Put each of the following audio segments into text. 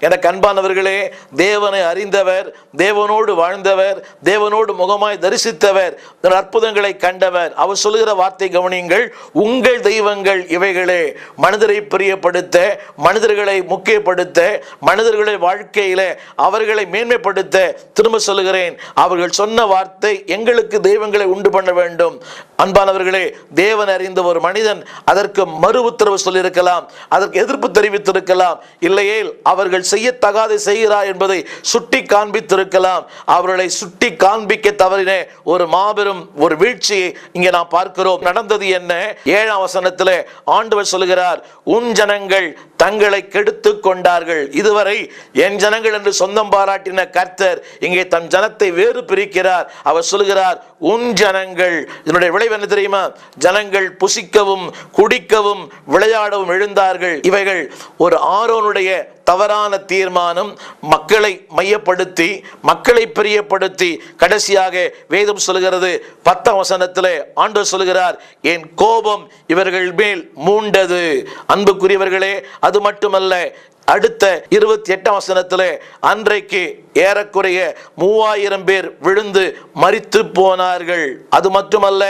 எனக்கு அன்பானவர்களே, தேவனை அறிந்தவர், தேவனோடு வாழ்ந்தவர், தேவனோடு முகமாய் தரிசித்தவர், அற்புதங்களை கண்டவர். அவர் சொல்லுகிற வார்த்தை கவனியுங்கள். உங்கள் தெய்வங்கள் இவைகளே. மனிதரை பிரியப்படுத்த, மனிதர்களை முக்கியப்படுத்த, மனிதர்களை வாழ்க்கையில அவர்களை மேன்மைப்படுத்த, திரும்ப சொல்லுகிறேன், அவர்கள் சொன்ன வார்த்தை எங்களுக்கு தெய்வங்களை உண்டு பண்ண வேண்டும். அன்பானவர்களே, தேவன் அறிந்த ஒரு மனிதன் அதற்கு மறு உத்தரவு சொல்லியிருக்கலாம், அதற்கு எதிர்ப்பு தெரிவித்திருக்கலாம், இல்லையே அவர்கள் செய்யத்தகாத செய்கிறார் என்பதை சுட்டி காண்பித்திருக்கலாம். அவர்களை சுட்டி காண்பிக்க தவறின ஒரு மாபெரும் ஒரு வீழ்ச்சியை இங்கே நாம் பார்க்கிறோம். நடந்தது என்ன? 7ஆம் வசனத்தில் ஆண்டவர் சொல்லுகிறார், உன் ஜனங்கள் தங்களை கெடுத்து கொண்டார்கள். இதுவரை என் ஜனங்கள் என்று சொந்தம் பாராட்டின கர்த்தர் இங்கே தன் ஜனத்தை வேறு பிரிக்கிறார். அவர் சொல்லுகிறார், உன் ஜனங்கள். இதனுடைய விளைவு என்ன தெரியுமா? ஜனங்கள் புசிக்கவும் குடிக்கவும் விளையாடவும் எழுந்தார்கள். இவைகள் ஒரு ஆரோனுடைய தவறான தீர்மானம். மக்களை மையப்படுத்தி, மக்களை பிரியப்படுத்தி, கடைசியாக வேதம் சொல்கிறது 10ஆம் வசனத்திலே ஆண்டவர் சொல்கிறார், என் கோபம் இவர்கள் மேல் மூண்டது. அன்புக்குரியவர்களே, அது மட்டுமல்ல, அடுத்த 28ஆம் வசனத்திலே அன்றைக்கு ஏறக்குறைய 3000 பேர் விழுந்து மரித்து போனார்கள். அது மட்டுமல்ல,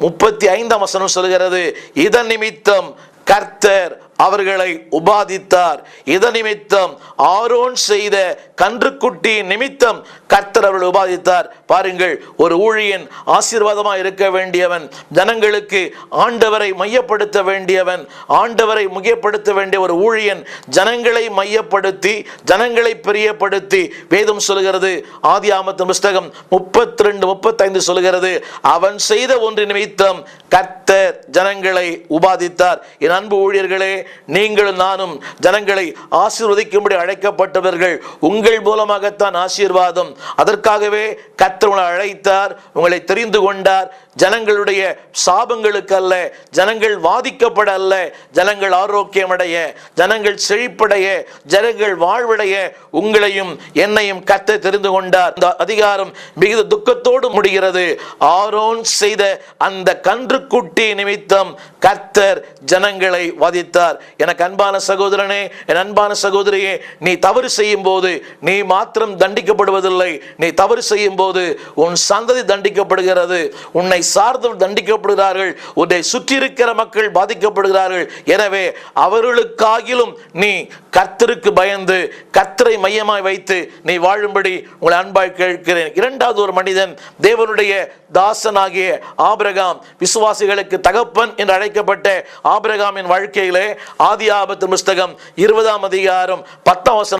35ஆம் வசனம் சொல்கிறது, இதன் நிமித்தம் கர்த்தர் அவர்களை உபாதித்தார். இதன் நிமித்தம் ஆரோன் செய்த கன்றுக்குட்டி நிமித்தம் கர்த்தர் அவர்களை உபாதித்தார். பாருங்கள், ஒரு ஊழியன் ஆசீர்வாதமாக இருக்க வேண்டியவன், ஜனங்களுக்கு ஆண்டவரை மையப்படுத்த வேண்டியவன், ஆண்டவரை முக்கியப்படுத்த வேண்டிய ஒரு ஊழியன் ஜனங்களை மையப்படுத்தி, ஜனங்களை பிரியப்படுத்தி, வேதம் சொல்கிறது, ஆதியாகமத்தின் புஸ்தகம் 32:35 சொல்கிறது, அவன் செய்த ஒன்று நிமித்தம் கர்த்தர் ஜனங்களை உபாதித்தார். என் அன்பு ஊழியர்களே, நீங்களும் நானும் ஜனங்களை ஆசீர்வதிக்கும்படி அழைக்கப்பட்டவர்கள். உங்கள் மூலமாகத்தான் ஆசீர்வாதம். அதற்காகவே கர்த்தர் உங்களை அழைத்தார், உங்களை தெரிந்து கொண்டார். ஜனங்களுடைய சாபங்களுக்கு அல்ல, ஜனங்கள் வாதிக்கப்பட அல்ல, ஜனங்கள் ஆரோக்கியமடைய, ஜனங்கள் செழிப்படைய, ஜனங்கள் வாழ்வடைய உங்களையும் என்னையும் கர்த்தர் தெரிந்து கொண்டார். இந்த அதிகாரம் மிகுந்த துக்கத்தோடு முடிகிறது. ஆரோன் செய்த அந்த கன்றுக்குட்டி நிமித்தம் கர்த்தர் ஜனங்களை வாதித்தார். எனக்கு அன்பான சகோதரனே, என் அன்பான சகோதரியே, நீ தவறு செய்யும் போது நீ மாத்திரம் தண்டிக்கப்படுவதில்லை. நீ தவறு செய்யும் போது உன் சந்ததி தண்டிக்கப்படுகிறது, உன்னை சார்ந்தவர்கள் தண்டிக்கப்படுகிறார்கள், உன்னை சுற்றி இருக்கிற மக்கள் பாதிக்கப்படுகிறார்கள். எனவே அவர்களுக்காகிலும் நீ கர்த்தருக்கு பயந்து, கர்த்தரை மையமாய் வைத்து நீ வாழும்படி உங்களை அன்பாய் கேட்கிறேன். இரண்டாவது ஒரு மனிதன், தேவனுடைய தாசனாகிய ஆபிரகாம், விசுவாசிகளுக்கு தகப்பன் என்று அழைக்கப்பட்ட ஆபிரகாமின் வாழ்க்கையிலே ஆதியாகமத்தின் புஸ்தகம் 20ஆம் அதிகாரம் 10ஆம் வசனம்